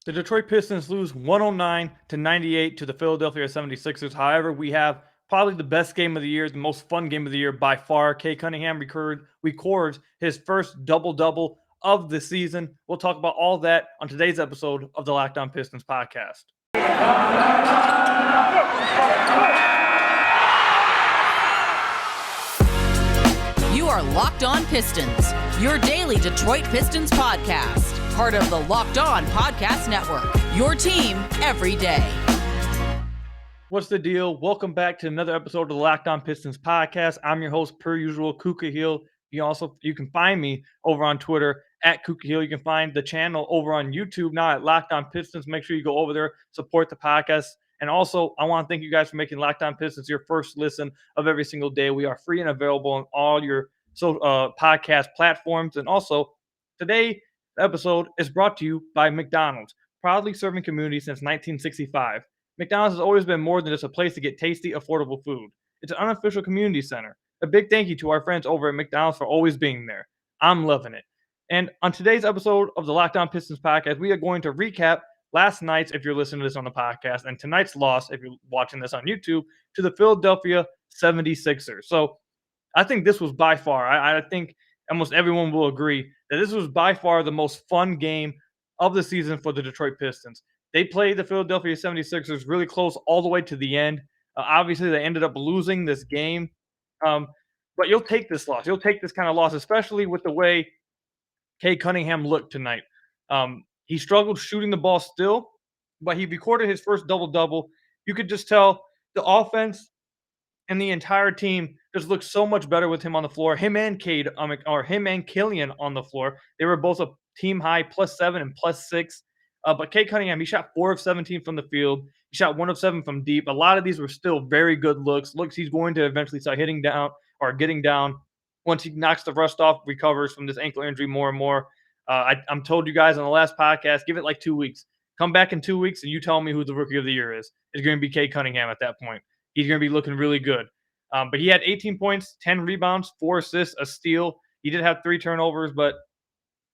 The Detroit Pistons lose 109-98 to the Philadelphia 76ers. However, we have probably the best game of the year, the most fun game of the year by far. Cade Cunningham records his first double-double of the season. We'll talk about all that on today's episode of the Locked On Pistons podcast. You are Locked On Pistons, your daily Detroit Pistons podcast. Part of the Locked On Podcast Network, your team every day. What's the deal? Welcome back to another episode of the Locked On Pistons podcast. I'm your host, per usual, Kuka Hill. You can find me over on Twitter at Kuka Hill. You can find the channel over on YouTube now at Locked On Pistons. Make sure you go over there, support the podcast. And also, I want to thank you guys for making Locked On Pistons your first listen of every single day. We are free and available on all your podcast platforms. And also, today episode is brought to you by McDonald's, proudly serving community since 1965. McDonald's has always been more than just a place to get tasty, affordable food. It's an unofficial community center. A big thank you to our friends over at McDonald's for always being there. I'm loving it. And on today's episode of the Locked On Pistons podcast, we are going to recap last night's, if you're listening to this on the podcast, and tonight's loss, if you're watching this on YouTube, to the Philadelphia 76ers. So I think this was by far, I think almost everyone will agree that this was by far the most fun game of the season for the Detroit Pistons. They played the Philadelphia 76ers really close all the way to the end. Obviously, they ended up losing this game. But you'll take this loss. You'll take this kind of loss, especially with the way Cade Cunningham looked tonight. He struggled shooting the ball still, but he recorded his first double-double. You could just tell the offense and the entire team just looked so much better with him on the floor. Him and Cade, or him and Killian on the floor. They were both a team high +7 and +6. But Cade Cunningham, he shot 4 of 17 from the field. He shot 1 of 7 from deep. A lot of these were still very good looks. Looks he's going to eventually start hitting down or getting down once he knocks the rust off, recovers from this ankle injury more and more. I'm told you guys on the last podcast, give it like 2 weeks. Come back in 2 weeks and you tell me who the rookie of the year is. It's going to be Cade Cunningham at that point. He's going to be looking really good. But he had 18 points, 10 rebounds, 4 assists, a steal. He did have 3 turnovers, but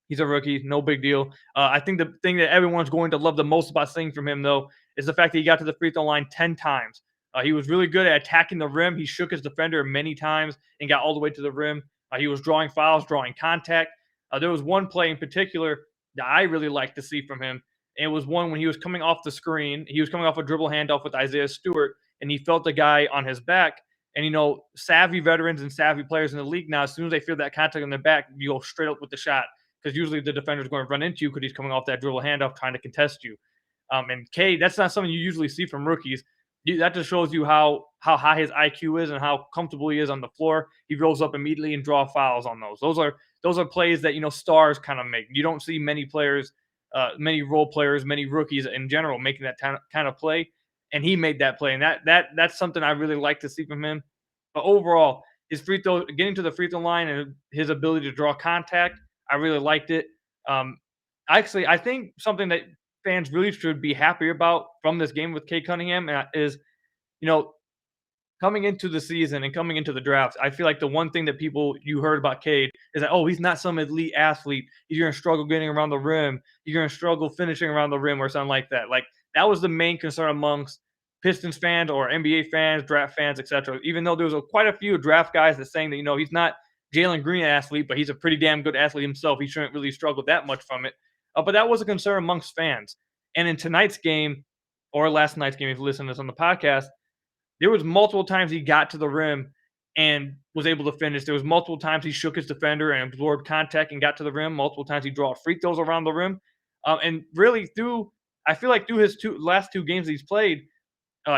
he's a rookie. No big deal. I think the thing that everyone's going to love the most about seeing from him, though, is the fact that he got to the free throw line 10 times. He was really good at attacking the rim. He shook his defender many times and got all the way to the rim. He was drawing fouls, drawing contact. There was one play in particular that I really liked to see from him. And it was one when he was coming off the screen. He was coming off a dribble handoff with Isaiah Stewart, and he felt the guy on his back. And, savvy veterans and savvy players in the league now, as soon as they feel that contact on their back, you go straight up with the shot. Because usually the defender is going to run into you because he's coming off that dribble handoff trying to contest you. And Cade, that's not something you usually see from rookies. That just shows you how high his IQ is and how comfortable he is on the floor. He rolls up immediately and draw fouls on those. Those are plays that stars kind of make. You don't see many players, many role players, many rookies in general making that kind of play. And he made that play, and that's something I really like to see from him. But overall, his free throw, getting to the free throw line, and his ability to draw contact, I really liked it. Actually, I think something that fans really should be happy about from this game with Cade Cunningham is, coming into the season and coming into the draft, I feel like the one thing that you heard about Cade is that, he's not some elite athlete. He's going to struggle getting around the rim. You're going to struggle finishing around the rim or something like that. Like, that was the main concern amongst Pistons fans or NBA fans, draft fans, etc. Even though there was quite a few draft guys that saying that, he's not Jalen Green athlete, but he's a pretty damn good athlete himself. He shouldn't really struggle that much from it. But that was a concern amongst fans. And in tonight's game, or last night's game, if you listen to this on the podcast, there was multiple times he got to the rim and was able to finish. There was multiple times he shook his defender and absorbed contact and got to the rim. Multiple times he drew free throws around the rim. And really I feel like through his last 2 games he's played,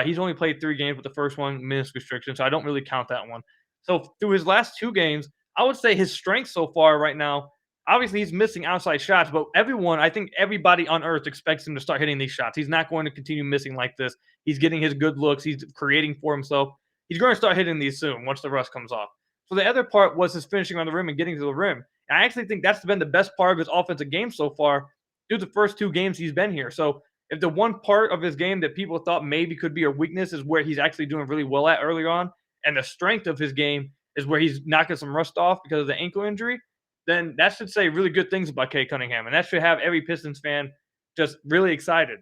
he's only played 3 games with the first one, minutes restriction, so I don't really count that one. So through his last 2 games, I would say his strength so far right now, obviously he's missing outside shots, but I think everybody on earth expects him to start hitting these shots. He's not going to continue missing like this. He's getting his good looks. He's creating for himself. He's going to start hitting these soon once the rust comes off. So the other part was his finishing on the rim and getting to the rim. And I actually think that's been the best part of his offensive game so far through the first 2 games he's been here. So if the one part of his game that people thought maybe could be a weakness is where he's actually doing really well at early on, and the strength of his game is where he's knocking some rust off because of the ankle injury, then that should say really good things about Cade Cunningham. And that should have every Pistons fan just really excited.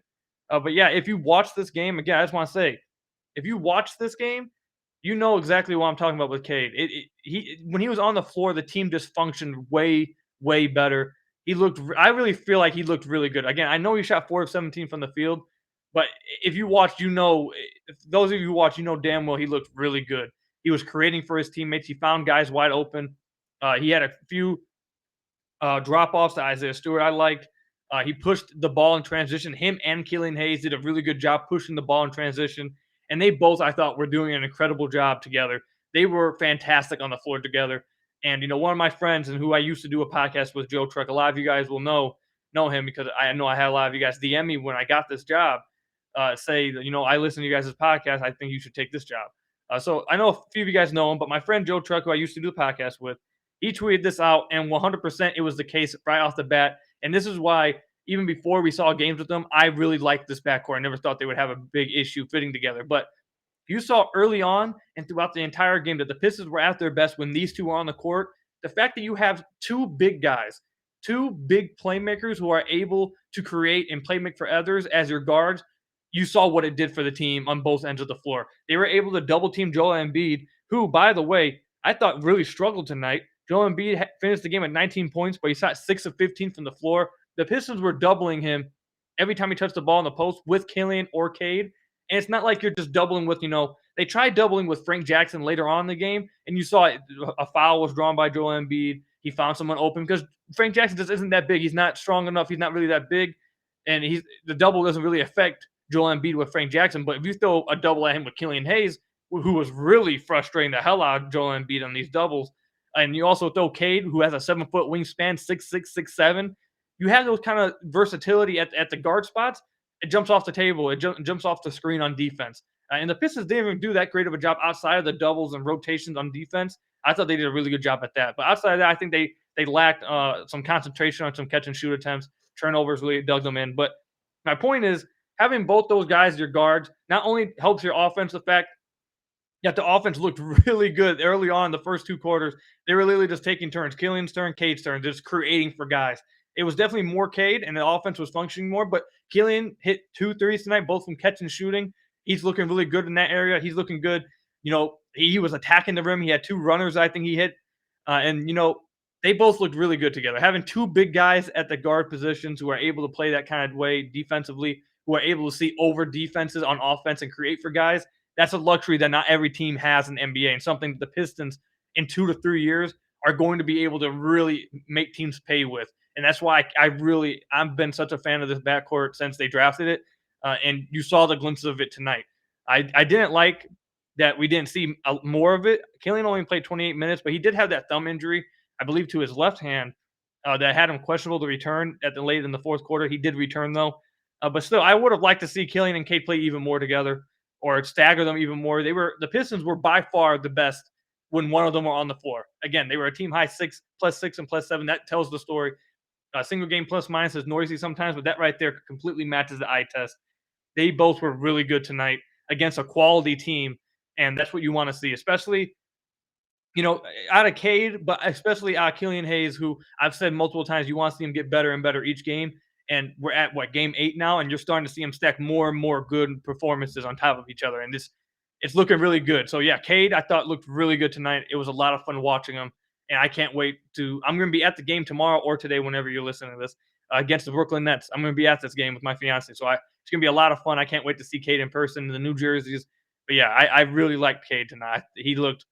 But yeah, if you watch this game again, I just want to say, if you watch this game, you know exactly what I'm talking about with Cade. He when he was on the floor, the team just functioned way better. I really feel like he looked really good. Again, I know he shot 4 of 17 from the field, but if you watched, if those of you who watch, you know damn well he looked really good. He was creating for his teammates. He found guys wide open. He had a few drop offs to Isaiah Stewart I liked. He pushed the ball in transition. Him and Killian Hayes did a really good job pushing the ball in transition. And they both, I thought, were doing an incredible job together. They were fantastic on the floor together. And, one of my friends and who I used to do a podcast with, Joe Truck, a lot of you guys will know him because I know I had a lot of you guys DM me when I got this job, say that, I listen to you guys' podcast. I think you should take this job. So I know a few of you guys know him, but my friend Joe Truck, who I used to do the podcast with, he tweeted this out, and 100% it was the case right off the bat. And this is why, even before we saw games with them, I really liked this backcourt. I never thought they would have a big issue fitting together. But you saw early on and throughout the entire game that the Pistons were at their best when these two were on the court. The fact that you have two big guys, two big playmakers who are able to create and play make for others as your guards, you saw what it did for the team on both ends of the floor. They were able to double team Joel Embiid, who, by the way, I thought really struggled tonight. Joel Embiid finished the game at 19 points, but he shot 6 of 15 from the floor. The Pistons were doubling him every time he touched the ball in the post with Killian or Cade. And it's not like you're just doubling with, they tried doubling with Frank Jackson later on in the game, and you saw a foul was drawn by Joel Embiid. He found someone open because Frank Jackson just isn't that big. He's not strong enough. He's not really that big. And the double doesn't really affect Joel Embiid with Frank Jackson. But if you throw a double at him with Killian Hayes, who was really frustrating the hell out of Joel Embiid on these doubles, and you also throw Cade, who has a 7-foot wingspan, 6'6", 6'7", you have those kind of versatility at the guard spots. It jumps off the table. It jumps off the screen on defense. And the Pistons didn't even do that great of a job outside of the doubles and rotations on defense. I thought they did a really good job at that. But outside of that, I think they lacked some concentration on some catch and shoot attempts. Turnovers really dug them in. But my point is, having both those guys, your guards, not only helps your offense, the fact that the offense looked really good early on in the first two quarters. They were literally just taking turns. Killian's turn, Cade's turn, just creating for guys. It was definitely more Cade, and the offense was functioning more. But Killian hit 2 threes tonight, both from catch and shooting. He's looking really good in that area. He's looking good. He was attacking the rim. He had 2 runners, I think he hit. And they both looked really good together. Having 2 big guys at the guard positions who are able to play that kind of way defensively, who are able to see over defenses on offense and create for guys, that's a luxury that not every team has in the NBA, and something the Pistons in 2 to 3 years are going to be able to really make teams pay with. And that's why I've been such a fan of this backcourt since they drafted it. And you saw the glimpses of it tonight. I didn't like that we didn't see more of it. Killian only played 28 minutes, but he did have that thumb injury, I believe, to his left hand that had him questionable to return late in the fourth quarter. He did return, though. But still, I would have liked to see Killian and Cade play even more together or stagger them even more. The Pistons were by far the best when one of them were on the floor. Again, they were a team high +6 and +7. That tells the story. Single game plus minus is noisy sometimes, but that right there completely matches the eye test. They both were really good tonight against a quality team, and that's what you want to see, especially out of Cade, but especially out of Killian Hayes, who I've said multiple times you want to see him get better and better each game. And we're at game 8 now, and you're starting to see him stack more and more good performances on top of each other. And it's looking really good. So yeah, Cade, I thought looked really good tonight. It was a lot of fun watching him, and I can't wait I'm going to be at the game tomorrow or today, whenever you're listening to this, against the Brooklyn Nets. I'm going to be at this game with my fiance, so it's going to be a lot of fun. I can't wait to see Cade in person in the new jerseys. But yeah, I really liked Cade tonight. He looked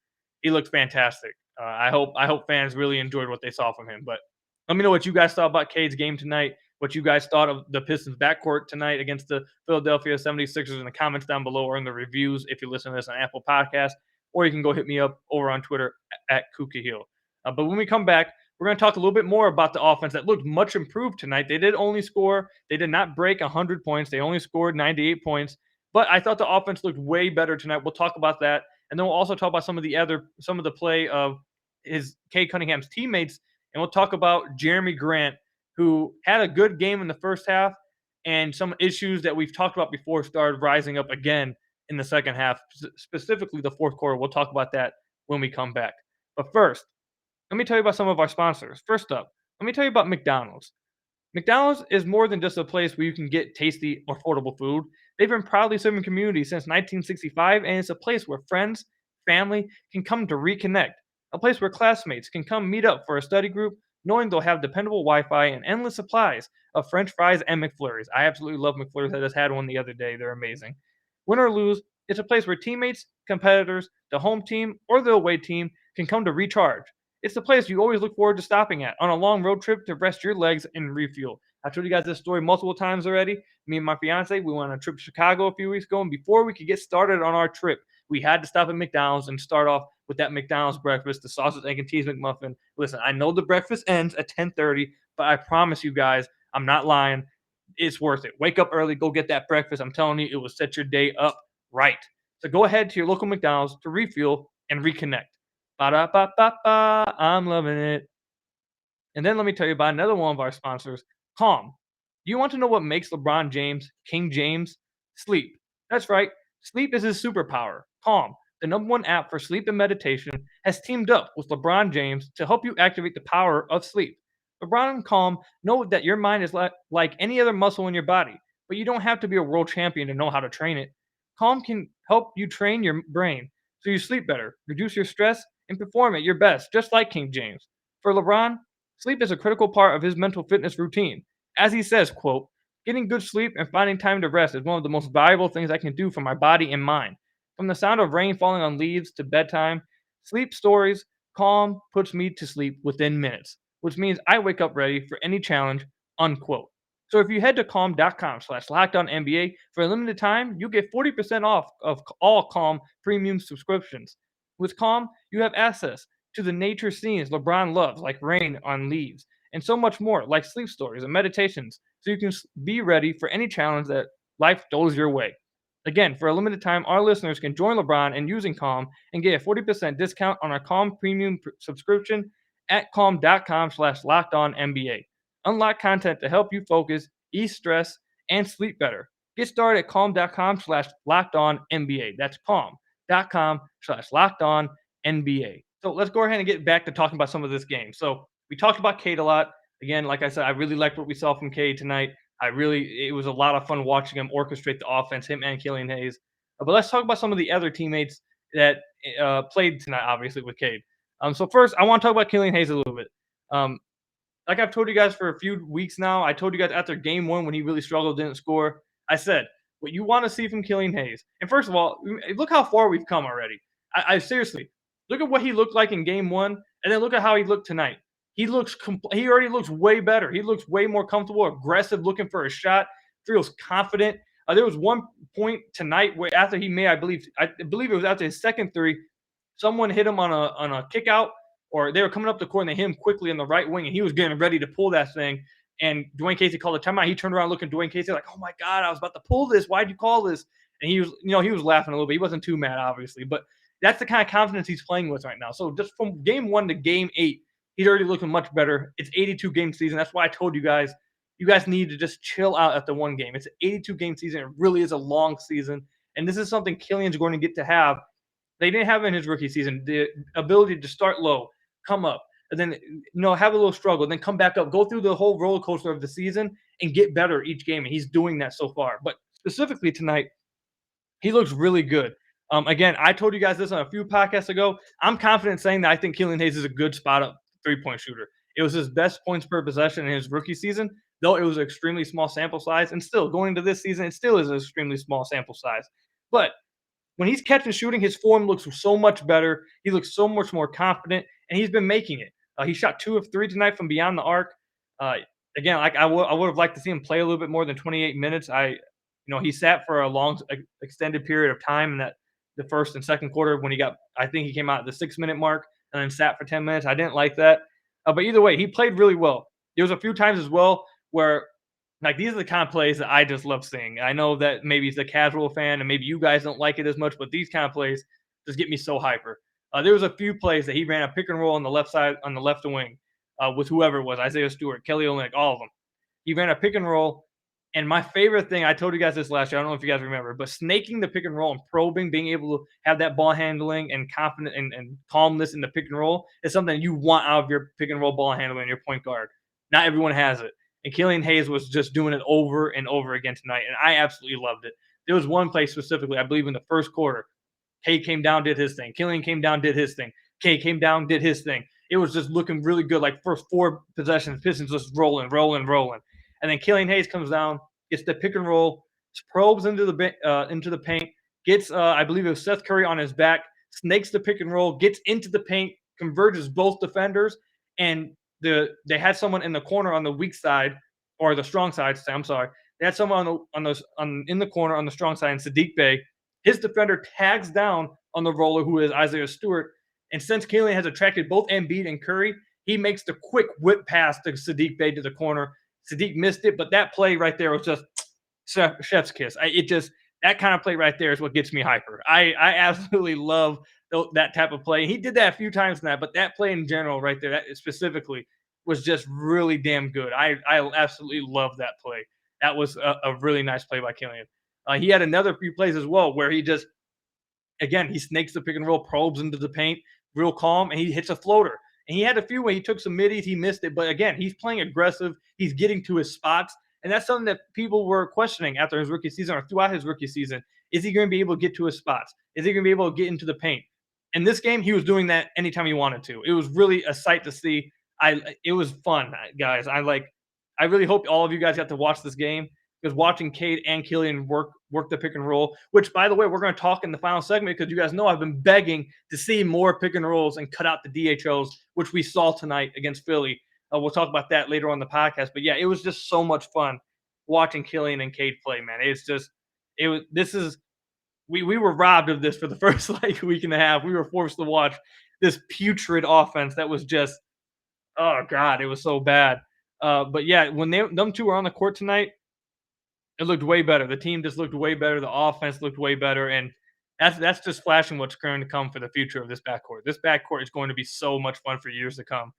fantastic. I hope fans really enjoyed what they saw from him. But let me know what you guys thought about Cade's game tonight, what you guys thought of the Pistons backcourt tonight against the Philadelphia 76ers in the comments down below, or in the reviews if you listen to this on Apple Podcasts, or you can go hit me up over on Twitter at Kukahil. But when we come back, we're going to talk a little bit more about the offense that looked much improved tonight. They did not break 100 points. They only scored 98 points. But I thought the offense looked way better tonight. We'll talk about that. And then we'll also talk about some of the play of Cade Cunningham's teammates. And we'll talk about Jeremy Grant, who had a good game in the first half, and some issues that we've talked about before started rising up again in the second half, specifically the fourth quarter. We'll talk about that when we come back. But first, let me tell you about some of our sponsors. First up, let me tell you about McDonald's. McDonald's is more than just a place where you can get tasty, affordable food. They've been proudly serving communities since 1965, and it's a place where friends, family can come to reconnect. A place where classmates can come meet up for a study group, knowing they'll have dependable Wi Fi and endless supplies of French fries and McFlurries. I absolutely love McFlurries. I just had one the other day. They're amazing. Win or lose, it's a place where teammates, competitors, the home team, or the away team can come to recharge. It's the place you always look forward to stopping at on a long road trip to rest your legs and refuel. I've told you guys this story multiple times already. Me and my fiance, we went on a trip to Chicago a few weeks ago, and before we could get started on our trip, we had to stop at McDonald's and start off with that McDonald's breakfast, the sausage, egg, and cheese McMuffin. Listen, I know the breakfast ends at 10:30, but I promise you guys, I'm not lying. It's worth it. Wake up early, go get that breakfast. I'm telling you, it will set your day up right. So go ahead to your local McDonald's to refuel and reconnect. Ba-da-ba-ba-ba. I'm loving it. And then let me tell you about another one of our sponsors, Calm. Do you want to know what makes LeBron James King James? Sleep. That's right. Sleep is his superpower. Calm, the number one app for sleep and meditation, has teamed up with LeBron James to help you activate the power of sleep. LeBron and Calm know that your mind is like any other muscle in your body, but you don't have to be a world champion to know how to train it. Calm can help you train your brain so you sleep better, reduce your stress, and perform at your best, just like King James. For LeBron, sleep is a critical part of his mental fitness routine. As he says, quote, getting good sleep and finding time to rest is one of the most valuable things I can do for my body and mind. From the sound of rain falling on leaves to bedtime, sleep stories, Calm puts me to sleep within minutes, which means I wake up ready for any challenge, unquote. So if you head to calm.com/LockedOnNBA for a limited time, you get 40% off of all Calm premium subscriptions. With Calm, you have access to the nature scenes LeBron loves, like rain on leaves, and so much more, like sleep stories and meditations, so you can be ready for any challenge that life throws your way. Again, for a limited time, our listeners can join LeBron in using Calm and get a 40% discount on our Calm premium subscription at calm.com/LockedOnNBA. Unlock content to help you focus, ease stress, and sleep better. Get started at calm.com/LockedOnNBA. That's calm.com/LockedOnNBA. So let's go ahead and get back to talking about some of this game. So we talked about Cade a lot. Again, like I said, I really liked what we saw from Cade tonight. It was a lot of fun watching him orchestrate the offense, him and Killian Hayes. But let's talk about some of the other teammates that played tonight, obviously, with Cade. So first, I want to talk about Killian Hayes a little bit. Um, like I've told you guys for a few weeks now, I told you guys after game one when he really struggled, didn't score, I said, what you want to see from Killian Hayes. And first of all, look how far we've come already. I seriously, look at what he looked like in game one, and then look at how he looked tonight. He already looks way better. He looks way more comfortable, aggressive, looking for a shot, feels confident. There was one point tonight where after he made, I believe it was after his second three, someone hit him on a kick out, or they were coming up the court and they hit him quickly in the right wing, and he was getting ready to pull that thing. And Dwayne Casey called a timeout. He turned around looking at Dwayne Casey like, "Oh my God, I was about to pull this. Why'd you call this?" And he was laughing a little bit. He wasn't too mad, obviously, but that's the kind of confidence he's playing with right now. So just from game one to game 8, he's already looking much better. It's 82 game season. That's why I told you guys need to just chill out at the one game. It's an 82 game season. It really is a long season, and this is something Killian's going to get to have. They didn't have in his rookie season the ability to start low, come up, and then have a little struggle, then come back up, go through the whole roller coaster of the season and get better each game. And he's doing that so far. But specifically tonight, he looks really good. Again, I told you guys this on a few podcasts ago. I'm confident saying that I think Killian Hayes is a good spot up 3-point shooter. It was his best points per possession in his rookie season, though it was an extremely small sample size. And still, going into this season, it still is an extremely small sample size. But when he's catching shooting, his form looks so much better. He looks so much more confident, and he's been making it. He shot 2 of 3 tonight from beyond the arc. Again, like I would have liked to see him play a little bit more than 28 minutes. He sat for a long, extended period of time in that the first and second quarter when I think he came out at the 6-minute mark and then sat for 10 minutes. I didn't like that. But either way, he played really well. There was a few times as well where these are the kind of plays that I just love seeing. I know that maybe it's a casual fan and maybe you guys don't like it as much, but these kind of plays just get me so hyper. There was a few plays that he ran a pick and roll on the left side, on the left wing, with whoever it was, Isaiah Stewart, Kelly Olynyk, all of them. He ran a pick and roll. And my favorite thing, I told you guys this last year, I don't know if you guys remember, but snaking the pick and roll and probing, being able to have that ball handling and confidence and calmness in the pick and roll is something you want out of your pick and roll ball handling, your point guard. Not everyone has it. And Killian-Hayes was just doing it over and over again tonight, and I absolutely loved it. There was one play specifically, I believe in the first quarter. Cade came down, did his thing. Killian came down, did his thing. Cade came down, did his thing. It was just looking really good. Like first 4 possessions, Pistons just rolling. And then Killian-Hayes comes down, gets the pick and roll, probes into the paint, gets I believe it was Seth Curry on his back, snakes the pick and roll, gets into the paint, converges both defenders, and they had someone in the corner on the weak side or the strong side. I'm sorry, they had someone in the corner on the strong side, and Saddiq Bey. His defender tags down on the roller, who is Isaiah Stewart. And since Killian has attracted both Embiid and Curry, he makes the quick whip pass to Saddiq Bey to the corner. Saddiq missed it, but that play right there was just chef's kiss. That kind of play right there is what gets me hyper. I absolutely love that type of play. He did that a few times now, but that play in general right there, that specifically, was just really damn good. I absolutely love that play. That was a really nice play by Killian. He had another few plays as well where he just, again, he snakes the pick and roll, probes into the paint, real calm, and he hits a floater. And he had a few where he took some middies, he missed it. But again, he's playing aggressive. He's getting to his spots. And that's something that people were questioning after his rookie season or throughout his rookie season. Is he going to be able to get to his spots? Is he going to be able to get into the paint? In this game, he was doing that anytime he wanted to. It was really a sight to see. It was fun, guys. I really hope all of you guys got to watch this game, because watching Cade and Killian work the pick and roll, which, by the way, we're going to talk in the final segment, because you guys know I've been begging to see more pick and rolls and cut out the DHOs, which we saw tonight against Philly. We'll talk about that later on the podcast. But yeah, it was just so much fun watching Killian and Cade play, man. We were robbed of this for the first week and a half. We were forced to watch this putrid offense that was just, oh God, it was so bad. But yeah, when them two were on the court tonight, it looked way better. The team just looked way better. The offense looked way better. And that's just flashing what's going to come for the future of this backcourt. This backcourt is going to be so much fun for years to come.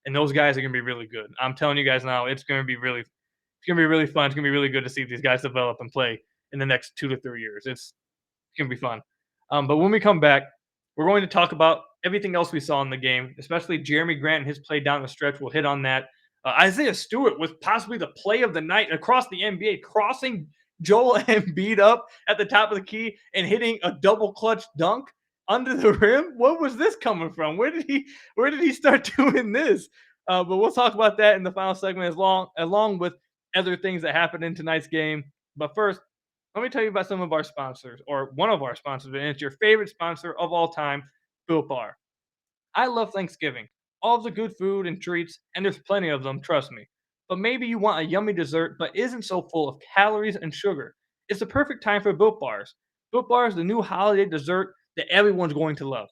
And those guys are going to be really good. I'm telling you guys now, it's going to be really fun. It's going to be really good to see these guys develop and play in the next 2 to 3 years. It's going to be fun. But when we come back, we're going to talk about everything else we saw in the game, especially Jeremy Grant and his play down the stretch. We'll hit on that. Isaiah Stewart was possibly the play of the night across the NBA, crossing Joel Embiid up at the top of the key and hitting a double clutch dunk under the rim. What was this coming from? Where did he start doing this? But we'll talk about that in the final segment, along with other things that happened in tonight's game. But first, let me tell you about some of our sponsors, or one of our sponsors, and it's your favorite sponsor of all time, Built Bar. I love Thanksgiving. All of the good food and treats, and there's plenty of them, trust me. But maybe you want a yummy dessert but isn't so full of calories and sugar. It's the perfect time for Built Bars. Built Bar is the new holiday dessert that everyone's going to love.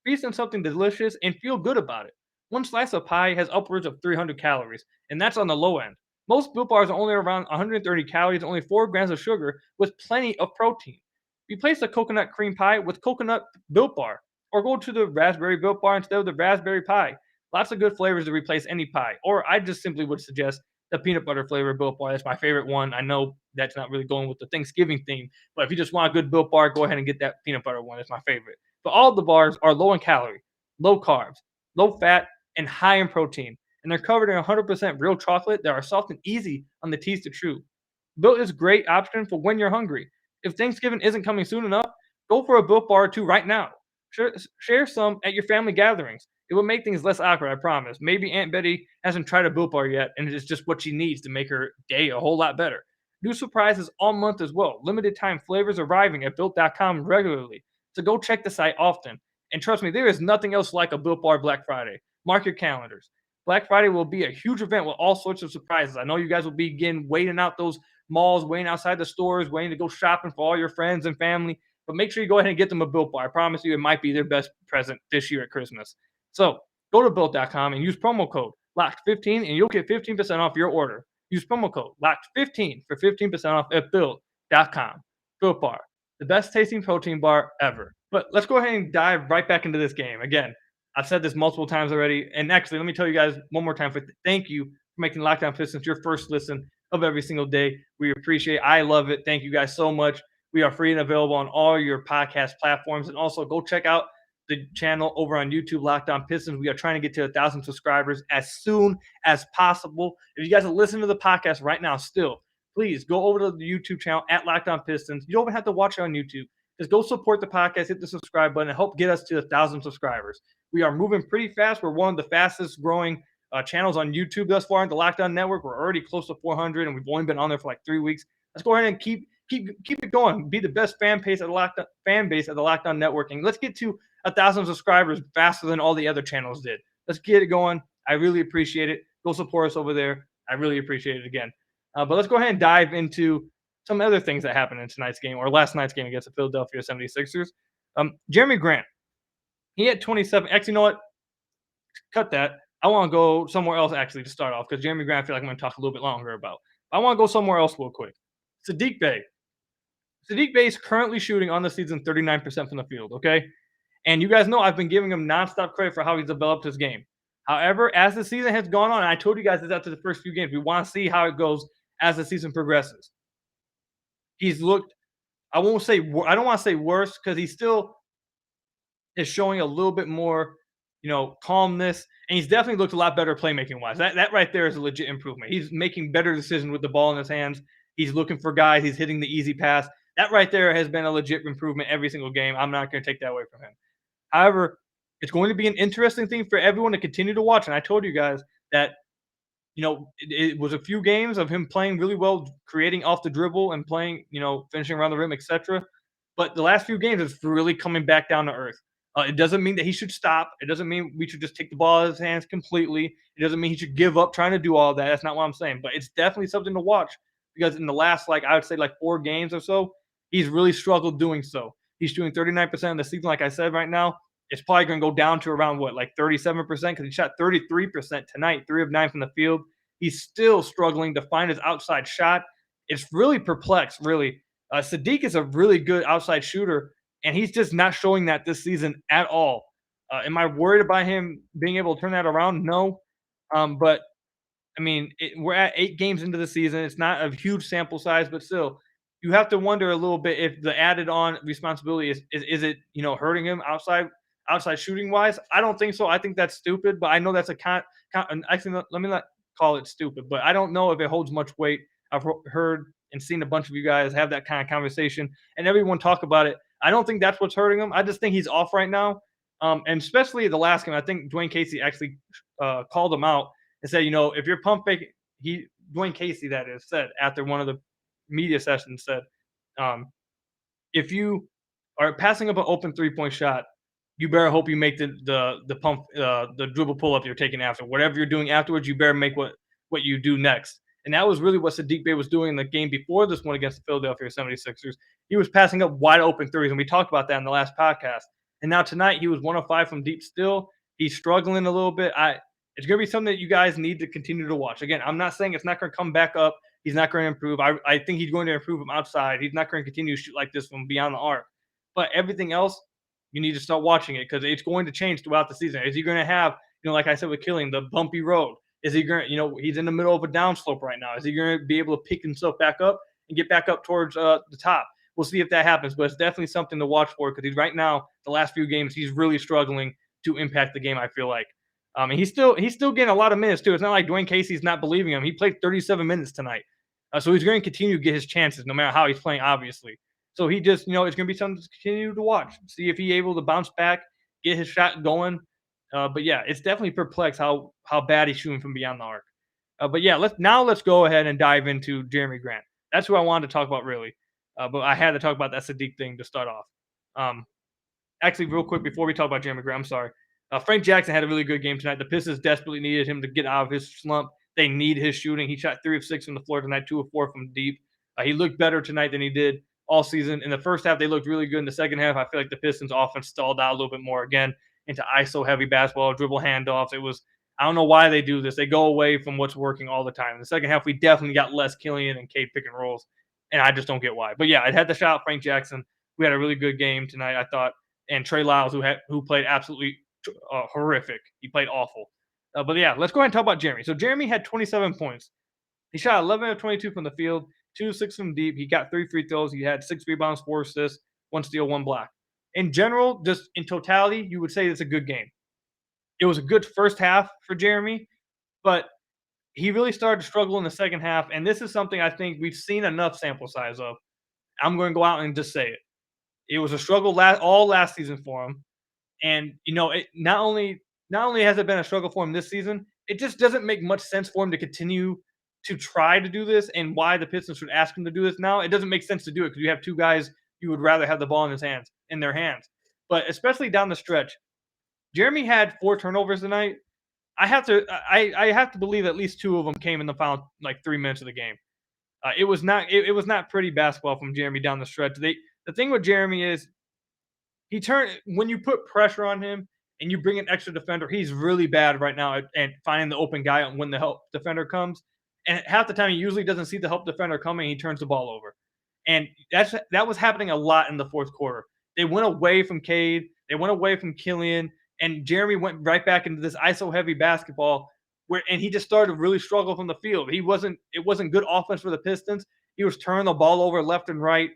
Feast on something delicious and feel good about it. One slice of pie has upwards of 300 calories, and that's on the low end. Most Built Bars are only around 130 calories, only 4 grams of sugar, with plenty of protein. Replace the coconut cream pie with coconut Built Bar, or go to the raspberry Built Bar instead of the raspberry pie. Lots of good flavors to replace any pie. Or I just simply would suggest the peanut butter flavor Built Bar. That's my favorite one. I know that's not really going with the Thanksgiving theme, but if you just want a good Built Bar, go ahead and get that peanut butter one. It's my favorite. But all of the bars are low in calorie, low carbs, low fat, and high in protein. And they're covered in 100% real chocolate that are soft and easy on the teeth to chew. Built is a great option for when you're hungry. If Thanksgiving isn't coming soon enough, go for a Built Bar or two right now. Share some at your family gatherings. It will make things less awkward, I promise. Maybe Aunt Betty hasn't tried a Built Bar yet, and it's just what she needs to make her day a whole lot better. New surprises all month as well. Limited time flavors arriving at Built.com regularly. So go check the site often. And trust me, there is nothing else like a Built Bar Black Friday. Mark your calendars. Black Friday will be a huge event with all sorts of surprises. I know you guys will begin waiting out those malls, waiting outside the stores, waiting to go shopping for all your friends and family. But make sure you go ahead and get them a Built Bar. I promise you it might be their best present this year at Christmas. So go to Built.com and use promo code LOCKED15 and you'll get 15% off your order. Use promo code LOCKED15 for 15% off at Built.com. Built Bar, the best tasting protein bar ever. But let's go ahead and dive right back into this game. Again, I've said this multiple times already. And actually, let me tell you guys one more time. Thank you for making Locked On Pistons your first listen of every single day. We appreciate it. I love it. Thank you guys so much. We are free and available on all your podcast platforms. And also go check out the channel over on YouTube, Locked On Pistons. We are trying to get to 1,000 subscribers as soon as possible. If you guys are listening to the podcast right now still, please go over to the YouTube channel at Locked On Pistons. You don't even have to watch it on YouTube. Just go support the podcast, hit the subscribe button, and help get us to 1,000 subscribers. We are moving pretty fast. We're one of the fastest growing channels on YouTube thus far in the Locked On Network. We're already close to 400, and we've only been on there for like 3 weeks. Let's go ahead and keep it going. Be the best fan base of the Locked On Network, and let's get to 1,000 subscribers faster than all the other channels did. Let's get it going. I really appreciate it. Go support us over there. I really appreciate it again. But let's go ahead and dive into some other things that happened in tonight's game or last night's game against the Philadelphia 76ers. Jeremy Grant, he had 27. Actually, you know what? Cut that. I want to go somewhere else actually to start off because Jeremy Grant I feel like I'm going to talk a little bit longer about. I want to go somewhere else real quick. Saddiq Bey. Saddiq Bey is currently shooting on the season 39% from the field, okay? And you guys know I've been giving him nonstop credit for how he's developed his game. However, as the season has gone on, and I told you guys this after the first few games, we want to see how it goes as the season progresses. He's looked, I don't want to say worse because he still is showing a little bit more, calmness, and he's definitely looked a lot better playmaking wise. That right there is a legit improvement. He's making better decisions with the ball in his hands. He's looking for guys. He's hitting the easy pass. That right there has been a legit improvement every single game. I'm not going to take that away from him. However, it's going to be an interesting thing for everyone to continue to watch. And I told you guys that, it was a few games of him playing really well, creating off the dribble and playing, finishing around the rim, etc. But the last few games, it's really coming back down to earth. It doesn't mean that he should stop. It doesn't mean we should just take the ball out of his hands completely. It doesn't mean he should give up trying to do all of that. That's not what I'm saying. But it's definitely something to watch because in the last, I would say 4 games or so, he's really struggled doing so. He's shooting 39% of the season, like I said right now. It's probably going to go down to around 37% because he shot 33% tonight, 3 of 9 from the field. He's still struggling to find his outside shot. It's really perplexed, really. Saddiq is a really good outside shooter, and he's just not showing that this season at all. Am I worried about him being able to turn that around? No. But, we're at 8 games into the season. It's not a huge sample size, but still, you have to wonder a little bit if the added on responsibility is it, hurting him outside shooting wise. I don't think so. I think that's stupid, but I know that's actually, let me not call it stupid, but I don't know if it holds much weight. I've heard and seen a bunch of you guys have that kind of conversation and everyone talk about it. I don't think that's what's hurting him. I just think he's off right now. And especially the last game, I think Dwayne Casey actually called him out and said, if you're pump faking, Dwayne Casey, that is, said after one of the media sessions, said, if you are passing up an open 3-point shot, you better hope you make the pump, the dribble pull up you're taking after. Whatever you're doing afterwards, you better make what you do next. And that was really what Saddiq Bey was doing in the game before this one against the Philadelphia 76ers. He was passing up wide open threes, and we talked about that in the last podcast. And now tonight, he was 1 of 5 from deep still. He's struggling a little bit. It's going to be something that you guys need to continue to watch. Again, I'm not saying it's not going to come back up. He's not going to improve. I think he's going to improve from outside. He's not going to continue to shoot like this from beyond the arc. But everything else, you need to start watching it because it's going to change throughout the season. Is he going to have, like I said with Killian, the bumpy road? Is he going to, he's in the middle of a downslope right now. Is he going to be able to pick himself back up and get back up towards the top? We'll see if that happens, but it's definitely something to watch for because he's right now, the last few games, he's really struggling to impact the game, I feel like. And he's still getting a lot of minutes, too. It's not like Dwayne Casey's not believing him. He played 37 minutes tonight. So he's going to continue to get his chances no matter how he's playing, obviously. So he just, it's going to be something to continue to watch. See if he's able to bounce back, get his shot going. But yeah, it's definitely perplexed how bad he's shooting from beyond the arc. But yeah, let's go ahead and dive into Jeremy Grant. That's who I wanted to talk about really. But I had to talk about that Saddiq thing to start off. Actually, real quick before we talk about Jeremy Grant, I'm sorry. Frank Jackson had a really good game tonight. The Pistons desperately needed him to get out of his slump. They need his shooting. He shot 3 of 6 from the floor tonight, 2 of 4 from deep. He looked better tonight than he did all season. In the first half, they looked really good. In the second half, I feel like the Pistons offense stalled out a little bit more again into ISO-heavy basketball, dribble handoffs. I don't know why they do this. They go away from what's working all the time. In the second half, we definitely got less Killian and Cade pick and rolls, and I just don't get why. But yeah, it had to shout out Frank Jackson. We had a really good game tonight, I thought, and Trey Lyles, who played absolutely horrific. He played awful. But yeah, let's go ahead and talk about Jeremy. So Jeremy had 27 points. He shot 11 of 22 from the field, 2 of 6 from deep. He got 3 free throws. He had 6 rebounds, 4 assists, 1 steal, 1 block. in general, just in totality, you would say it's a good game. It was a good first half for Jeremy, but he really started to struggle in the second half. And this is something I think we've seen enough sample size of. I'm going to go out and just say it. It was a struggle all last season for him. And it not only has it been a struggle for him this season, it just doesn't make much sense for him to continue to try to do this. And why the Pistons should ask him to do this now, it doesn't make sense to do it because you have two guys you would rather have the ball in their hands. But especially down the stretch, Jeremy had 4 turnovers tonight. I have to believe at least 2 of them came in the final 3 minutes of the game. It was not pretty basketball from Jeremy down the stretch. The thing with Jeremy is when you put pressure on him and you bring an extra defender, he's really bad right now at finding the open guy when the help defender comes. And half the time he usually doesn't see the help defender coming, he turns the ball over. And that was happening a lot in the fourth quarter. They went away from Cade, they went away from Killian, and Jeremy went right back into this ISO heavy basketball and he just started to really struggle from the field. It wasn't good offense for the Pistons. He was turning the ball over left and right.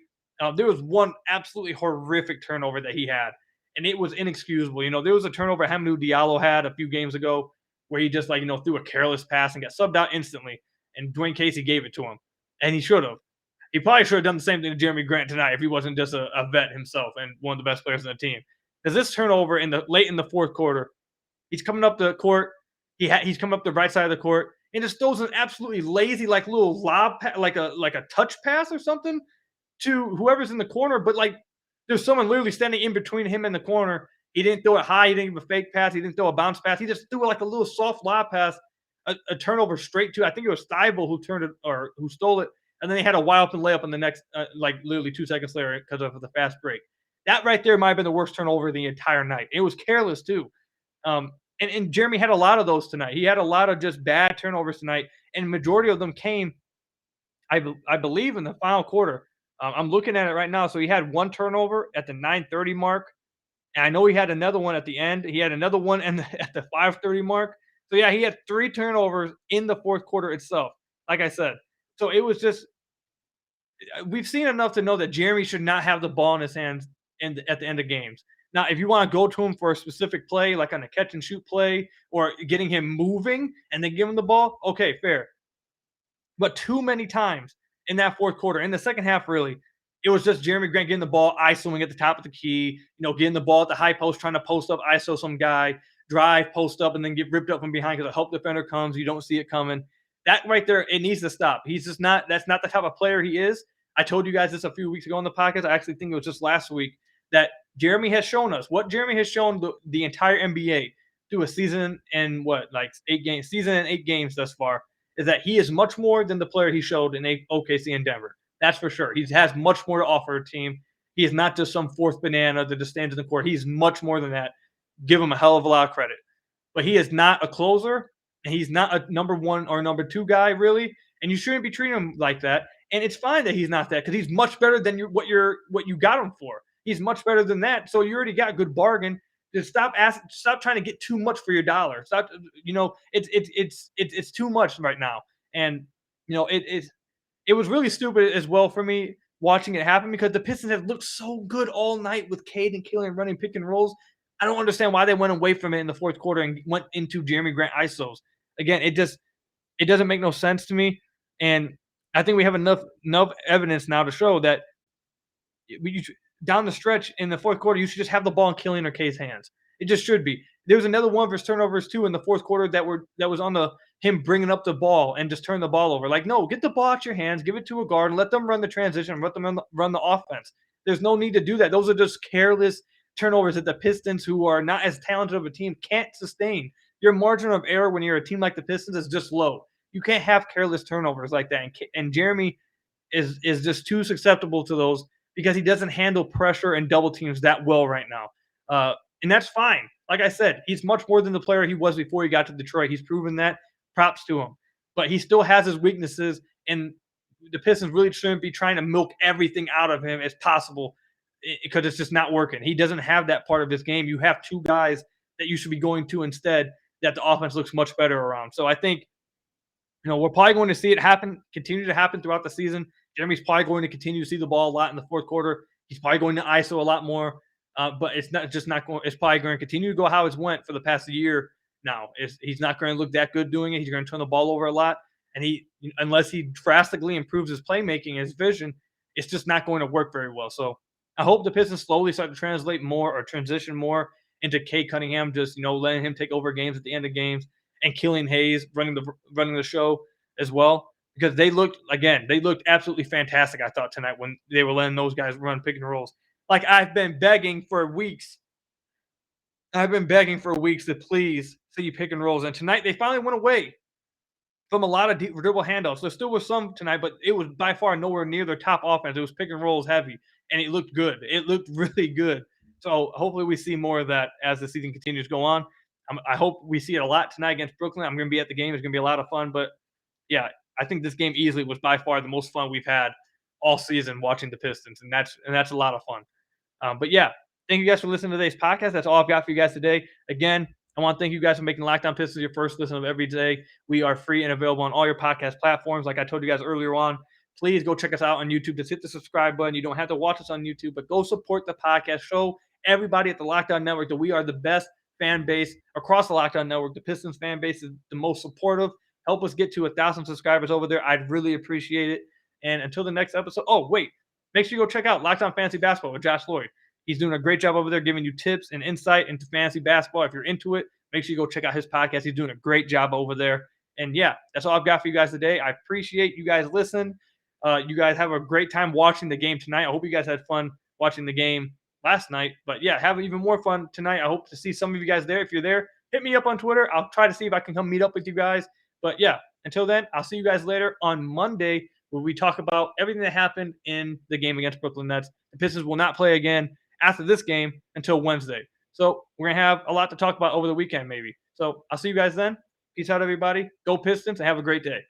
There was one absolutely horrific turnover that he had, and it was inexcusable. There was a turnover Hamidou Diallo had a few games ago where he just threw a careless pass and got subbed out instantly, and Dwayne Casey gave it to him, and he should have. He probably should have done the same thing to Jeremy Grant tonight if he wasn't just a vet himself and one of the best players on the team. Because this turnover late in the fourth quarter, he's coming up the court, he's coming up the right side of the court, and just throws an absolutely lazy little lob, like a touch pass or something to whoever's in the corner, but there's someone literally standing in between him and the corner. He didn't throw it high. He didn't give a fake pass. He didn't throw a bounce pass. He just threw a little soft lob pass, a turnover straight to, I think it was Thibault who turned it or who stole it. And then they had a wide open layup in the next, literally 2 seconds later because of the fast break. That right there might have been the worst turnover of the entire night. It was careless too. And Jeremy had a lot of those tonight. He had a lot of just bad turnovers tonight. And majority of them came, I believe, in the final quarter. I'm looking at it right now. So he had 1 turnover at the 9:30 mark. And I know he had another one at the end. He had another one at the 5:30 mark. So, yeah, he had 3 turnovers in the fourth quarter itself, like I said. So it was just we've seen enough to know that Jeremy should not have the ball in his hands at the end of games. Now, if you want to go to him for a specific play, like on a catch and shoot play or getting him moving and then give him the ball, okay, fair. But too many times in that fourth quarter, in the second half, really, it was just Jeremy Grant getting the ball, ISOing at the top of the key, getting the ball at the high post, trying to post up, ISO some guy, drive, post up, and then get ripped up from behind because a help defender comes. You don't see it coming. That right there, it needs to stop. That's not the type of player he is. I told you guys this a few weeks ago on the podcast. I actually think it was just last week that Jeremy has shown us what Jeremy has shown the entire NBA through a season and 8 games, season and 8 games thus far, is that he is much more than the player he showed in OKC and Denver. That's for sure. He has much more to offer a team. He is not just some fourth banana that just stands in the court. He's much more than that. Give him a hell of a lot of credit. But he is not a closer, and he's not a number 1 or number 2 guy, really. And you shouldn't be treating him like that. And it's fine that he's not that because he's much better than what you got him for. He's much better than that. So you already got a good bargain. Just stop trying to get too much for your dollar. Stop. It's too much right now. And it was really stupid as well for me watching it happen because the Pistons have looked so good all night with Cade and Killian running pick and rolls. I don't understand why they went away from it in the fourth quarter and went into Jeremy Grant ISOs. Again, it doesn't make no sense to me. And I think we have enough evidence now to show that down the stretch in the fourth quarter, you should just have the ball in Killian or Cade's hands. It just should be. There was another one of his turnovers too in the fourth quarter that was on him bringing up the ball and just turn the ball over. No, get the ball out your hands, give it to a guard, and let them run the transition, let them run the offense. There's no need to do that. Those are just careless turnovers that the Pistons, who are not as talented of a team, can't sustain. Your margin of error when you're a team like the Pistons is just low. You can't have careless turnovers like that. And Jeremy is just too susceptible to those because he doesn't handle pressure and double teams that well right now. And that's fine. Like I said, he's much more than the player he was before he got to Detroit. He's proven that. Props to him. But he still has his weaknesses, and the Pistons really shouldn't be trying to milk everything out of him as possible because it's just not working. He doesn't have that part of his game. You have 2 guys that you should be going to instead that the offense looks much better around. So I think we're probably going to see it continue to happen throughout the season. Jeremy's probably going to continue to see the ball a lot in the fourth quarter. He's probably going to ISO a lot more. But it's not going. It's probably going to continue to go how it's went for the past year now. He's not going to look that good doing it. He's going to turn the ball over a lot, and unless he drastically improves his playmaking, his vision, it's just not going to work very well. So I hope the Pistons slowly start to translate more or transition more into Cade Cunningham, just letting him take over games at the end of games, and Killian Hayes running the show as well. Because they looked absolutely fantastic, I thought, tonight when they were letting those guys run pick and rolls. Like, I've been begging for weeks. To please see pick and rolls. And tonight they finally went away from a lot of dribble handoffs. There still was some tonight, but it was by far nowhere near their top offense. It was pick and rolls heavy, and it looked good. It looked really good. So hopefully we see more of that as the season continues to go on. I hope we see it a lot tonight against Brooklyn. I'm going to be at the game. It's going to be a lot of fun. But yeah, I think this game easily was by far the most fun we've had all season watching the Pistons, and that's a lot of fun. But yeah, thank you guys for listening to today's podcast. That's all I've got for you guys today. Again, I want to thank you guys for making Locked On Pistons your first listen of every day. We are free and available on all your podcast platforms. Like I told you guys earlier on, please go check us out on YouTube. Just hit the subscribe button. You don't have to watch us on YouTube, but go support the podcast. Show everybody at the Locked On Network that we are the best fan base across the Locked On Network. The Pistons fan base is the most supportive. Help us get to 1,000 subscribers over there. I'd really appreciate it. And until the next episode, make sure you go check out Locked On Fantasy Basketball with Josh Lloyd. He's doing a great job over there giving you tips and insight into fantasy basketball. If you're into it, make sure you go check out his podcast. He's doing a great job over there. And yeah, that's all I've got for you guys today. I appreciate you guys listening. You guys have a great time watching the game tonight. I hope you guys had fun watching the game last night. But yeah, have even more fun tonight. I hope to see some of you guys there. If you're there, hit me up on Twitter. I'll try to see if I can come meet up with you guys. But yeah, until then, I'll see you guys later on Monday where we talk about everything that happened in the game against Brooklyn Nets. The Pistons will not play again after this game until Wednesday. So we're going to have a lot to talk about over the weekend maybe. So I'll see you guys then. Peace out, everybody. Go Pistons and have a great day.